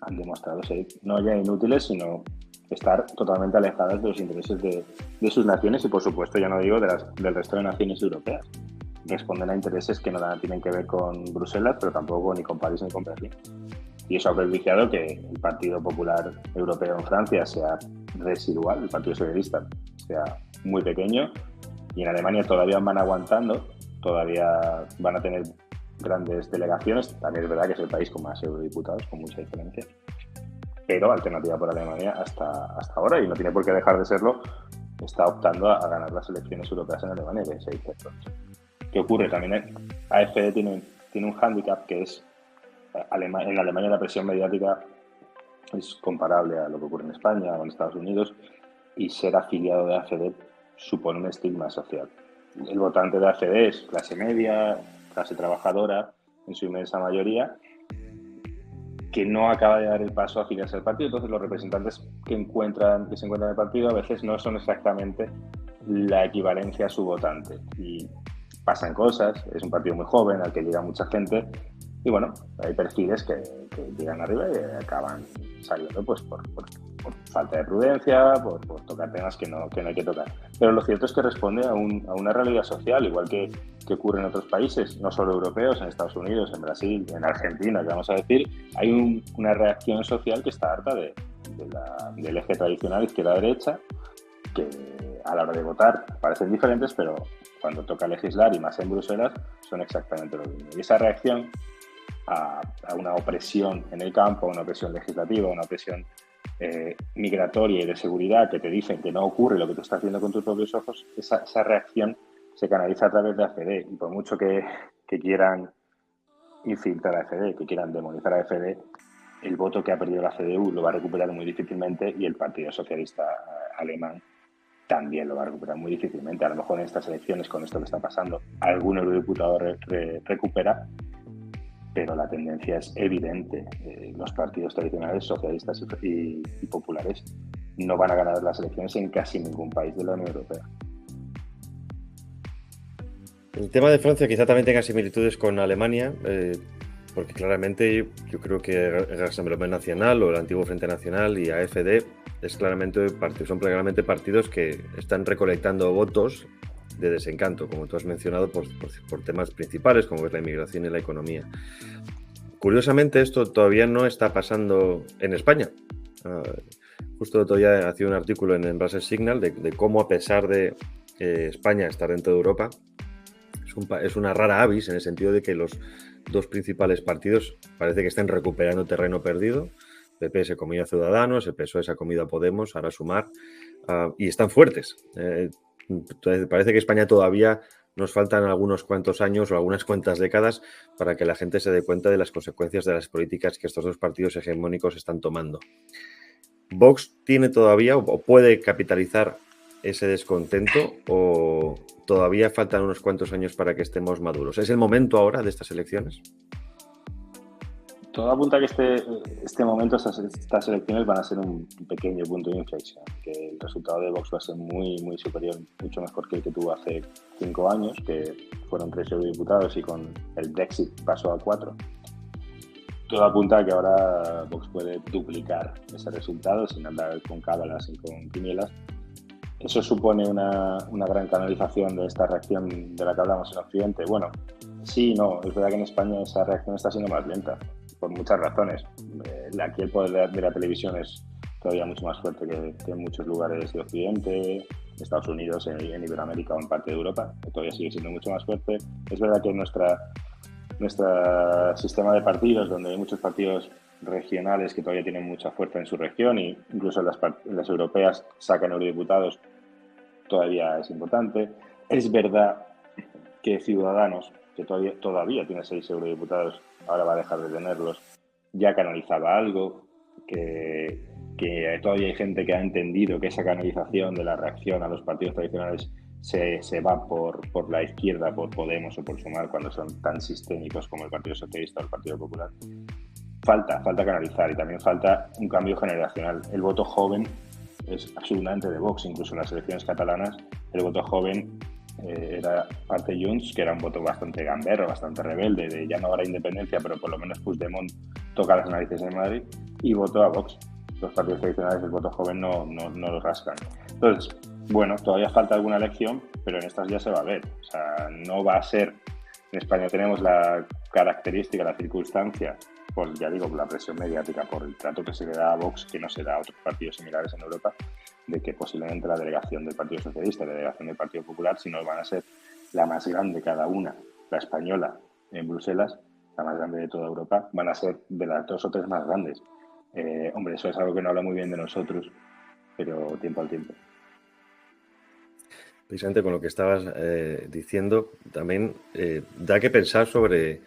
han demostrado ser no ya inútiles, sino estar totalmente alejadas de los intereses de sus naciones y, por supuesto, ya no digo del resto de naciones europeas. Responden a intereses que no tienen que ver con Bruselas, pero tampoco ni con París ni con Berlín. Y eso ha propiciado que el Partido Popular Europeo en Francia sea residual, el Partido Socialista sea muy pequeño, y en Alemania todavía van aguantando, todavía van a tener grandes delegaciones. También es verdad que es el país con más eurodiputados, con mucha diferencia, pero Alternativa por Alemania hasta ahora, y no tiene por qué dejar de serlo, está optando a ganar las elecciones europeas en Alemania, que se dice pronto. ¿Qué ocurre? También AfD tiene un hándicap, que es en Alemania la presión mediática es comparable a lo que ocurre en España o en Estados Unidos, y ser afiliado de AfD supone un estigma social. El votante de AfD es clase media, clase trabajadora, en su inmensa mayoría, que no acaba de dar el paso a afiliarse al partido. Entonces los representantes que se encuentran en el partido a veces no son exactamente la equivalencia a su votante. Y pasan cosas, es un partido muy joven al que llega mucha gente, y bueno, hay perfiles que llegan arriba y acaban saliendo pues por falta de prudencia, por tocar temas que no hay que tocar. Pero lo cierto es que responde a una realidad social, igual que ocurre en otros países, no solo europeos, en Estados Unidos, en Brasil, en Argentina, que vamos a decir. Hay una reacción social que está harta del eje tradicional izquierda-derecha, que a la hora de votar parecen diferentes, pero cuando toca legislar, y más en Bruselas, son exactamente lo mismo. Y esa reacción a una opresión en el campo, una opresión legislativa, una opresión migratoria y de seguridad, que te dicen que no ocurre lo que tú estás viendo con tus propios ojos, esa reacción se canaliza a través de AfD, y por mucho que quieran infiltrar a AfD, que quieran demonizar a AfD, el voto que ha perdido la CDU lo va a recuperar muy difícilmente, y el Partido Socialista Alemán también lo va a recuperar muy difícilmente. A lo mejor en estas elecciones, con esto que está pasando, algún eurodiputado recupera, pero la tendencia es evidente. Los partidos tradicionales, socialistas y populares, no van a ganar las elecciones en casi ningún país de la Unión Europea. El tema de Francia quizá también tenga similitudes con Alemania, porque claramente yo creo que Rassemblement Nacional o el antiguo Frente Nacional y AfD son claramente partidos que están recolectando votos de desencanto, como tú has mencionado, por temas principales, como es la inmigración y la economía. Curiosamente, esto todavía no está pasando en España. Justo todavía hacía un artículo en Brussels Signal de cómo, a pesar de España estar dentro de Europa, es una rara avis, en el sentido de que los dos principales partidos parece que estén recuperando terreno perdido. PP se comió a Ciudadanos, el PSOE se ha comido a Podemos, ahora Sumar, y están fuertes. Parece que España todavía nos faltan algunos cuantos años o algunas cuantas décadas para que la gente se dé cuenta de las consecuencias de las políticas que estos dos partidos hegemónicos están tomando. ¿Vox tiene todavía o puede capitalizar ese descontento, o todavía faltan unos cuantos años para que estemos maduros? ¿Es el momento ahora de estas elecciones? Todo apunta a que este momento, estas elecciones van a ser un pequeño punto de inflexión, que el resultado de Vox va a ser muy, muy superior, mucho mejor que el que tuvo hace 5 años, que fueron 3 eurodiputados y con el Brexit pasó a 4. Todo apunta a que ahora Vox puede duplicar ese resultado sin andar con cábalas y con quinielas. Eso supone una gran canalización de esta reacción de la que hablamos en Occidente. Bueno, sí, no, es verdad que en España esa reacción está siendo más lenta, por muchas razones. Aquí el poder de la televisión es todavía mucho más fuerte que en muchos lugares de Occidente, Estados Unidos, en Iberoamérica o en parte de Europa, que todavía sigue siendo mucho más fuerte. Es verdad que nuestro sistema de partidos, donde hay muchos partidos regionales que todavía tienen mucha fuerza en su región, e incluso las europeas sacan eurodiputados, todavía es importante. Es verdad que Ciudadanos, que todavía tiene 6 eurodiputados, ahora va a dejar de tenerlos, ya canalizaba algo, que todavía hay gente que ha entendido que esa canalización de la reacción a los partidos tradicionales se va por la izquierda, por Podemos o por Sumar, cuando son tan sistémicos como el Partido Socialista o el Partido Popular. Falta canalizar, y también falta un cambio generacional. El voto joven es absolutamente de Vox. Incluso en las elecciones catalanas el voto joven era parte Junts, que era un voto bastante gamberro, bastante rebelde, de ya no habrá independencia, pero por lo menos Puigdemont toca las narices en Madrid, y votó a Vox. Los partidos tradicionales, el voto joven no lo rascan. Entonces, bueno, todavía falta alguna elección, pero en estas ya se va a ver. O sea, no va a ser... En España tenemos la característica, la circunstancia, por, ya digo, por la presión mediática, por el trato que se le da a Vox, que no se da a otros partidos similares en Europa, de que posiblemente la delegación del Partido Socialista y la delegación del Partido Popular, si no van a ser la más grande cada una, la española en Bruselas, la más grande de toda Europa, van a ser de las 2 o 3 más grandes. Hombre, eso es algo que no habla muy bien de nosotros, pero tiempo al tiempo. Precisamente con lo que estabas diciendo, también da que pensar sobre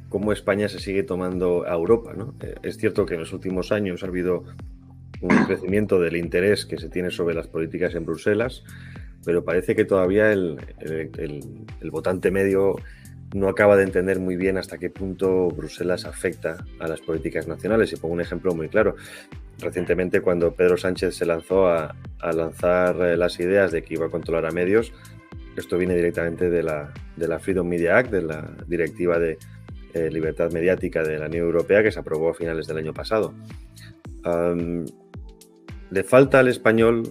cómo España se sigue tomando a Europa, ¿no? Es cierto que en los últimos años ha habido un crecimiento del interés que se tiene sobre las políticas en Bruselas, pero parece que todavía el votante medio no acaba de entender muy bien hasta qué punto Bruselas afecta a las políticas nacionales. Y pongo un ejemplo muy claro. Recientemente, cuando Pedro Sánchez se lanzó a lanzar las ideas de que iba a controlar a medios, esto viene directamente de la Freedom Media Act, de la Directiva de Libertad Mediática de la Unión Europea, que se aprobó a finales del año pasado. ¿Le falta al español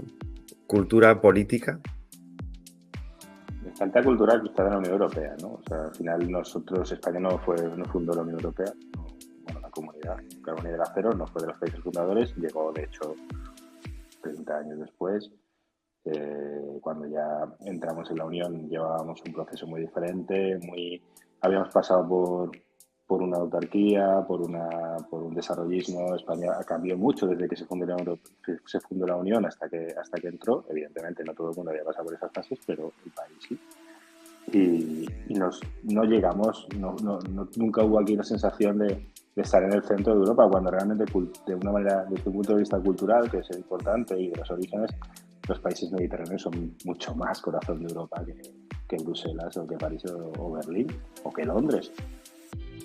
cultura política? Le falta cultura quizá de la Unión Europea, ¿no? O sea, al final nosotros, España no fundó la Unión Europea, bueno, la comunidad carbonera cero no fue de los países fundadores, llegó de hecho 30 años después. Cuando ya entramos en la Unión llevábamos un proceso muy diferente, habíamos pasado por una autarquía, por un desarrollismo. España cambió mucho desde que se fundó la Unión hasta que entró. Evidentemente no todo el mundo había pasado por esas fases, pero el país sí. Y no llegamos, nunca hubo aquí la sensación de estar en el centro de Europa, cuando realmente de una manera, desde un punto de vista cultural, que es importante, y de los orígenes, los países mediterráneos son mucho más corazón de Europa que Bruselas o que París o Berlín o que Londres.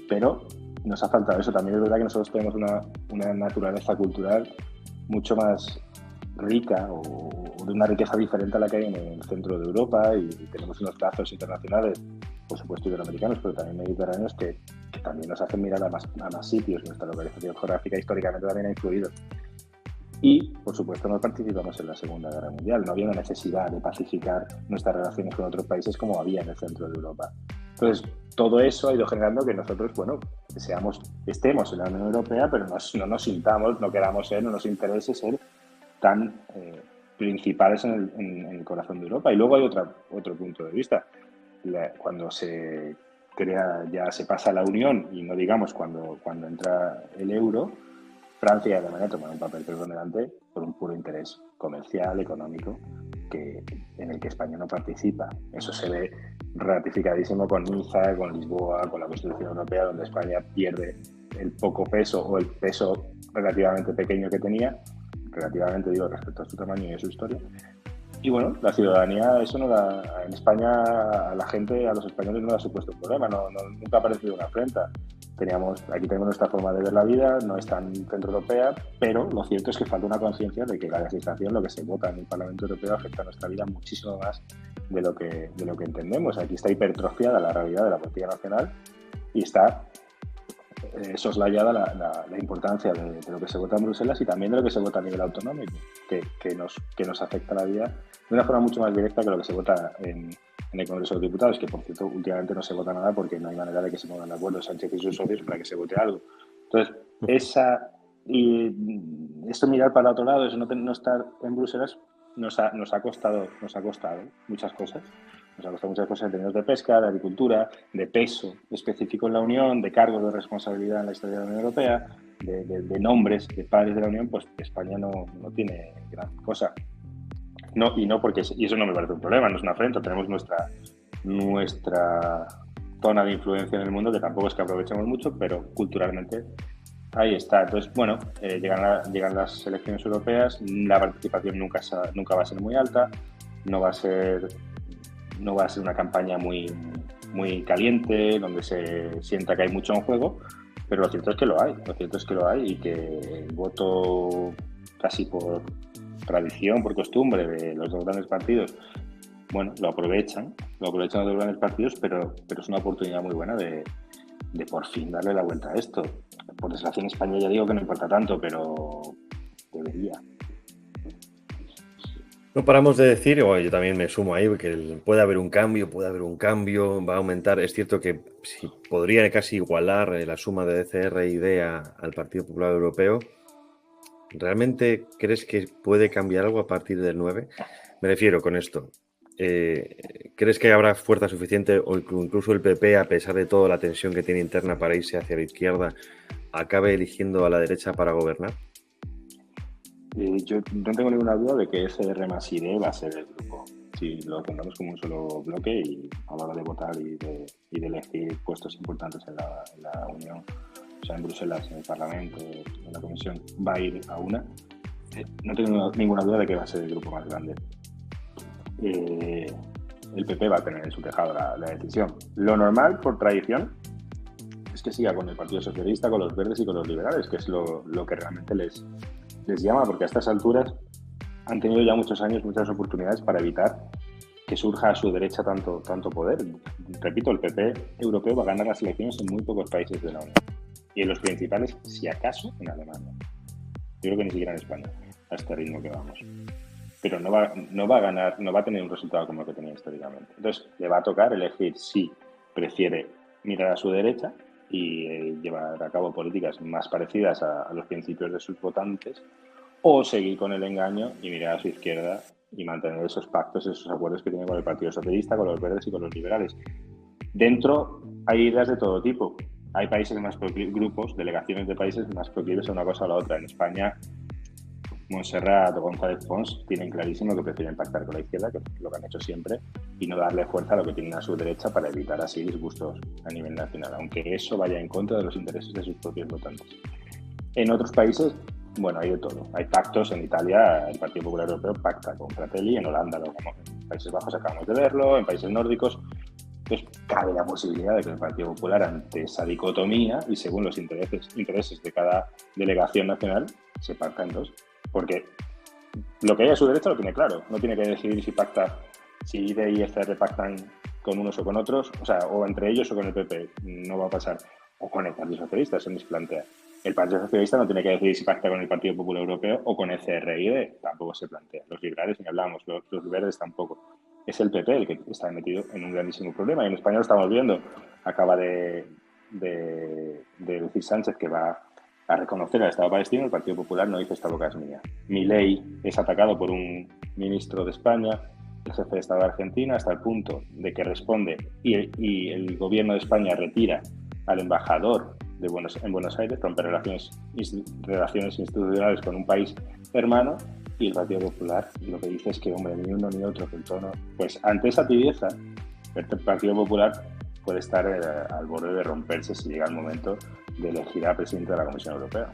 Pero nos ha faltado eso. También es verdad que nosotros tenemos una naturaleza cultural mucho más rica o de una riqueza diferente a la que hay en el centro de Europa, y tenemos unos lazos internacionales, por supuesto iberoamericanos, pero también mediterráneos, que también nos hacen mirar a más sitios. Nuestra localización geográfica históricamente también ha influido. Y, por supuesto, no participamos en la Segunda Guerra Mundial. No había una necesidad de pacificar nuestras relaciones con otros países como había en el centro de Europa. Entonces, todo eso ha ido generando que nosotros, bueno, estemos en la Unión Europea, pero no nos sintamos, no queramos ser, no nos interese ser tan principales en el corazón de Europa. Y luego hay otro punto de vista. Cuando se crea, ya se pasa a la Unión, y no digamos cuando entra el euro, Francia y Alemania toman un papel preponderante por un puro interés comercial, económico, en el que España no participa. Eso se ve ratificadísimo con Niza, con Lisboa, con la Constitución Europea, donde España pierde el poco peso o el peso relativamente pequeño que tenía, relativamente digo respecto a su tamaño y a su historia. Y bueno, la ciudadanía, eso no da, en España a la gente, a los españoles no le ha supuesto un problema, nunca ha parecido una afrenta. Aquí tenemos nuestra forma de ver la vida, no es tan centroeuropea, pero lo cierto es que falta una conciencia de que la legislación, lo que se vota en el Parlamento Europeo, afecta a nuestra vida muchísimo más de lo que entendemos. Aquí está hipertrofiada la realidad de la política nacional y está soslayada la importancia de lo que se vota en Bruselas y también de lo que se vota a nivel autonómico, que nos afecta la vida de una forma mucho más directa que lo que se vota en el Congreso de los Diputados, que por cierto últimamente no se vota nada porque no hay manera de que se pongan de acuerdo Sánchez y sus socios para que se vote algo. Entonces, esto mirar para otro lado, eso no estar en Bruselas, nos ha costado muchas cosas. Nos ha costado muchas cosas en términos de pesca, de agricultura, de peso específico en la Unión, de cargos de responsabilidad en la historia de la Unión Europea, de nombres de padres de la Unión. Pues España no tiene gran cosa. Y eso no me parece un problema, no es una afrenta. Tenemos nuestra zona de influencia en el mundo, que tampoco es que aprovechemos mucho, pero culturalmente ahí está. Entonces, bueno, llegan las elecciones europeas, la participación nunca va a ser muy alta, no va a ser una campaña muy, muy caliente, donde se sienta que hay mucho en juego, pero lo cierto es que lo hay y que el voto casi por tradición, por costumbre de los dos grandes partidos, bueno, lo aprovechan los dos grandes partidos, pero es una oportunidad muy buena de por fin darle la vuelta a esto. Por desgracia en España ya digo que no importa tanto, pero debería. No paramos de decir, o yo también me sumo ahí, que puede haber un cambio, va a aumentar. Es cierto que si podría casi igualar la suma de DCR y DEA al Partido Popular Europeo. ¿Realmente crees que puede cambiar algo a partir del 9? Me refiero con esto. ¿Crees que habrá fuerza suficiente o incluso el PP, a pesar de toda la tensión que tiene interna para irse hacia la izquierda, acabe eligiendo a la derecha para gobernar? Yo no tengo ninguna duda de que ECR más ID va a ser el grupo. Si lo tengamos como un solo bloque y a la hora de votar y de elegir puestos importantes en la Unión, o sea, en Bruselas, en el Parlamento, en la Comisión, va a ir a una. No tengo ninguna duda de que va a ser el grupo más grande. El PP va a tener en su tejado la decisión. Lo normal, por tradición, es que siga con el Partido Socialista, con los Verdes y con los Liberales, que es lo que realmente les llama, porque a estas alturas han tenido ya muchos años, muchas oportunidades para evitar que surja a su derecha tanto poder. Repito, el PP europeo va a ganar las elecciones en muy pocos países de la Unión. Y en los principales, si acaso, en Alemania. Yo creo que ni siquiera en España, a este ritmo que vamos. Pero no va a ganar, no va a tener un resultado como el que tenía históricamente. Entonces, le va a tocar elegir si prefiere mirar a su derecha y llevar a cabo políticas más parecidas a los principios de sus votantes, o seguir con el engaño y mirar a su izquierda y mantener esos pactos, esos acuerdos que tiene con el Partido Socialista, con los Verdes y con los Liberales. Dentro hay ideas de todo tipo. Hay países más grupos, delegaciones de países más proclives a una cosa o a la otra. En España, Montserrat o González Pons tienen clarísimo que prefieren pactar con la izquierda, que es lo que han hecho siempre, y no darle fuerza a lo que tienen a su derecha para evitar así disgustos a nivel nacional, aunque eso vaya en contra de los intereses de sus propios votantes. En otros países, bueno, hay de todo. Hay pactos. En Italia, el Partido Popular Europeo pacta con Fratelli, en Holanda, en Países Bajos acabamos de verlo, en países nórdicos. Entonces, cabe la posibilidad de que el Partido Popular, ante esa dicotomía y según los intereses de cada delegación nacional, se pacta en dos. Porque lo que hay a su derecha lo tiene claro. No tiene que decidir si ID y ECR pactan con unos o con otros, o sea, o entre ellos o con el PP. No va a pasar. O con el Partido Socialista, eso ni se plantea. El Partido Socialista no tiene que decidir si pacta con el Partido Popular Europeo o con ECR y ID. Tampoco se plantea. Los liberales ni hablamos, los verdes tampoco. Es el PP el que está metido en un grandísimo problema. Y en España lo estamos viendo. Acaba de decir Sánchez que va a reconocer al Estado palestino. El Partido Popular no dice esta boca es mía. Milei es atacado por un ministro de España, el jefe de Estado de Argentina, hasta el punto de que responde y el gobierno de España retira al embajador en Buenos Aires, rompe relaciones institucionales con un país hermano. Y el Partido Popular lo que dice es que, hombre, ni uno ni otro, que el tono... Pues ante esa tibieza, el Partido Popular puede estar al borde de romperse si llega el momento de elegir al presidente de la Comisión Europea.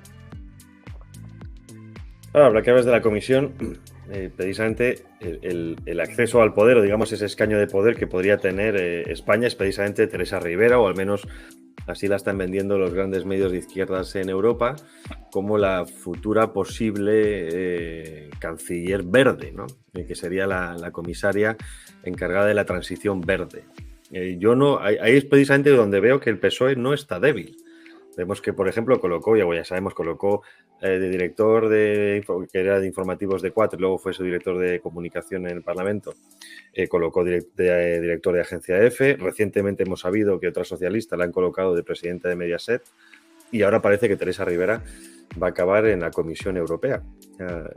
Ahora que hablas de la Comisión, precisamente el acceso al poder, o digamos ese escaño de poder que podría tener España es precisamente Teresa Rivera, o al menos así la están vendiendo los grandes medios de izquierdas en Europa, como la futura posible canciller verde, ¿no? Que sería la comisaria encargada de la transición verde. Ahí es precisamente donde veo que el PSOE no está débil. Vemos que, por ejemplo, colocó de director que era de informativos de 4, y luego fue su director de comunicación en el Parlamento, colocó director de agencia EFE. Recientemente hemos sabido que otra socialista la han colocado de presidenta de Mediaset, y ahora parece que Teresa Rivera va a acabar en la Comisión Europea.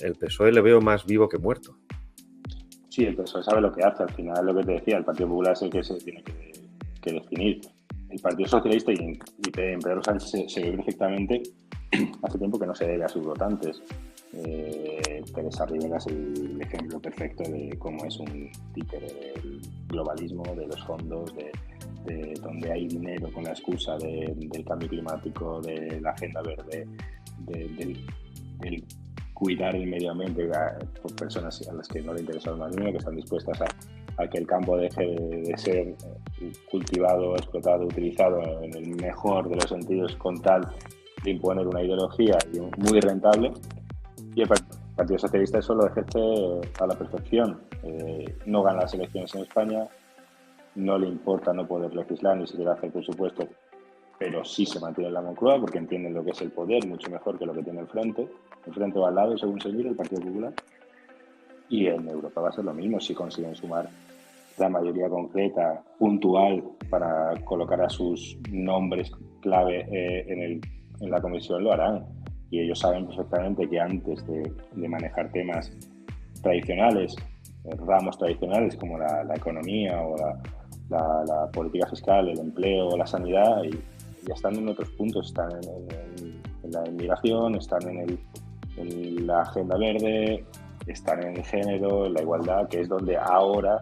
El PSOE le veo más vivo que muerto. Sí, el PSOE sabe lo que hace. Al final, lo que te decía, el Partido Popular es el que se tiene que definir. El Partido Socialista y Pedro Sánchez se ve perfectamente hace tiempo que no se debe a sus votantes. Teresa Rivera es el ejemplo perfecto de cómo es un títere del globalismo, de los fondos, de donde hay dinero con la excusa del cambio climático, de la agenda verde, del cuidar el medio ambiente por personas a las que no le interesa lo más mínimo, que están dispuestas a que el campo deje de ser cultivado, explotado, utilizado en el mejor de los sentidos con tal de imponer una ideología muy rentable. Y El Partido Socialista eso lo ejerce a la perfección. No gana las elecciones en España, no le importa no poder legislar ni siquiera hacer presupuesto, pero sí se mantiene en la Moncloa porque entienden lo que es el poder mucho mejor que lo que tiene el frente o al lado, según se mire, el Partido Popular. Y en Europa va a ser lo mismo. Si consiguen sumar la mayoría concreta, puntual, para colocar a sus nombres clave en la comisión, lo harán. Y ellos saben perfectamente que antes de manejar temas tradicionales, ramos tradicionales como la economía o la política fiscal, el empleo, la sanidad, y ya están en otros puntos, están en la inmigración, están en la agenda verde, están en el género, en la igualdad, que es donde ahora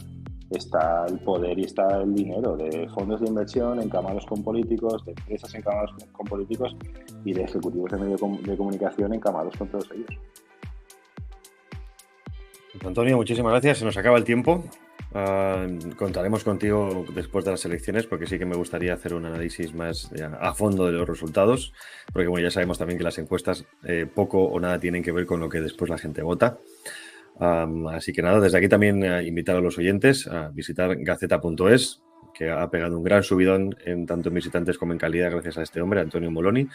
está el poder y está el dinero de fondos de inversión encamados con políticos, de empresas encamadas con políticos y de ejecutivos de medios de comunicación encamados con todos ellos. Antonio, muchísimas gracias. Se nos acaba el tiempo. Contaremos contigo después de las elecciones porque sí que me gustaría hacer un análisis más a fondo de los resultados, porque bueno, ya sabemos también que las encuestas poco o nada tienen que ver con lo que después la gente vota. Así que nada, desde aquí también invitar a los oyentes a visitar gaceta.es, que ha pegado un gran subidón tanto en visitantes como en calidad gracias a este hombre, Antonio Moloni,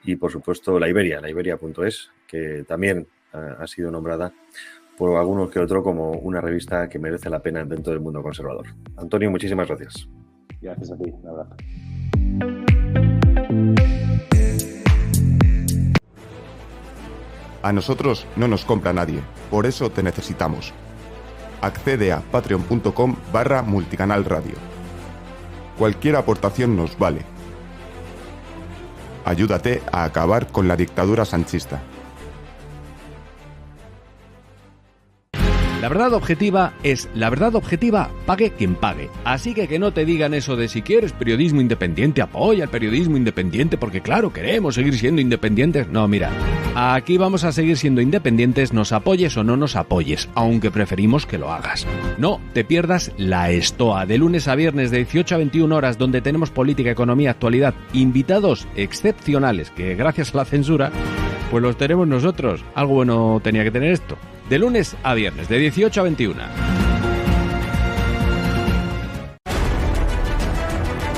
y por supuesto la Iberia.es, que también ha sido nombrada por algunos que otro como una revista que merece la pena dentro del mundo conservador. Antonio, muchísimas gracias. Gracias a ti, un abrazo. A nosotros no nos compra nadie, por eso te necesitamos. Accede a patreon.com/multicanalradio. Cualquier aportación nos vale. Ayúdate a acabar con la dictadura sanchista. La verdad objetiva es la verdad objetiva, pague quien pague. Así que no te digan eso de si quieres periodismo independiente, apoya el periodismo independiente porque claro, queremos seguir siendo independientes. No, mira, aquí vamos a seguir siendo independientes, nos apoyes o no nos apoyes, aunque preferimos que lo hagas. No te pierdas La Estoa, de lunes a viernes de 18 a 21 horas, donde tenemos política, economía, actualidad, invitados excepcionales que gracias a la censura, pues los tenemos nosotros. Algo bueno tenía que tener esto. De lunes a viernes, de 18 a 21.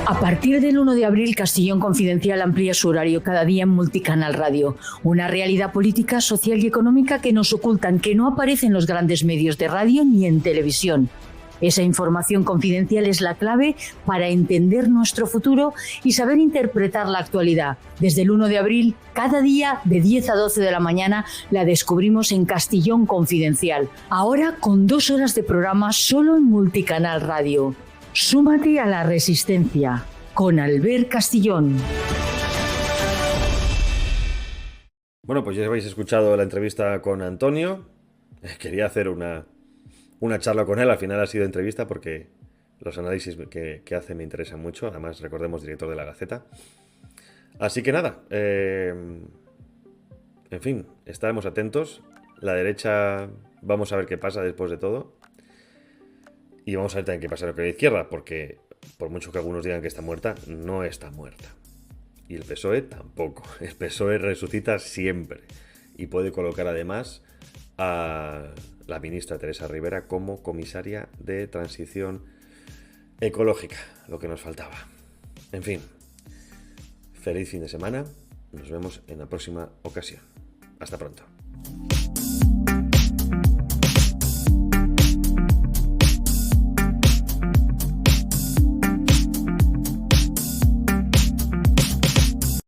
A partir del 1 de abril, Castellón Confidencial amplía su horario cada día en Multicanal Radio. Una realidad política, social y económica que nos ocultan, que no aparece en los grandes medios de radio ni en televisión. Esa información confidencial es la clave para entender nuestro futuro y saber interpretar la actualidad. Desde el 1 de abril, cada día de 10 a 12 de la mañana, la descubrimos en Castellón Confidencial. Ahora con 2 horas de programa solo en Multicanal Radio. Súmate a la resistencia con Albert Castillón. Bueno, pues ya habéis escuchado la entrevista con Antonio. Quería hacer una charla con él, al final ha sido entrevista porque los análisis que hace me interesan mucho, además recordemos director de La Gaceta. Así que nada, en fin, estaremos atentos. La derecha, vamos a ver qué pasa después de todo. Y vamos a ver también qué pasa con la izquierda, porque por mucho que algunos digan que está muerta, no está muerta. Y el PSOE tampoco. El PSOE resucita siempre y puede colocar además a la ministra Teresa Rivera como comisaria de transición ecológica, lo que nos faltaba. En fin, feliz fin de semana, nos vemos en la próxima ocasión. Hasta pronto.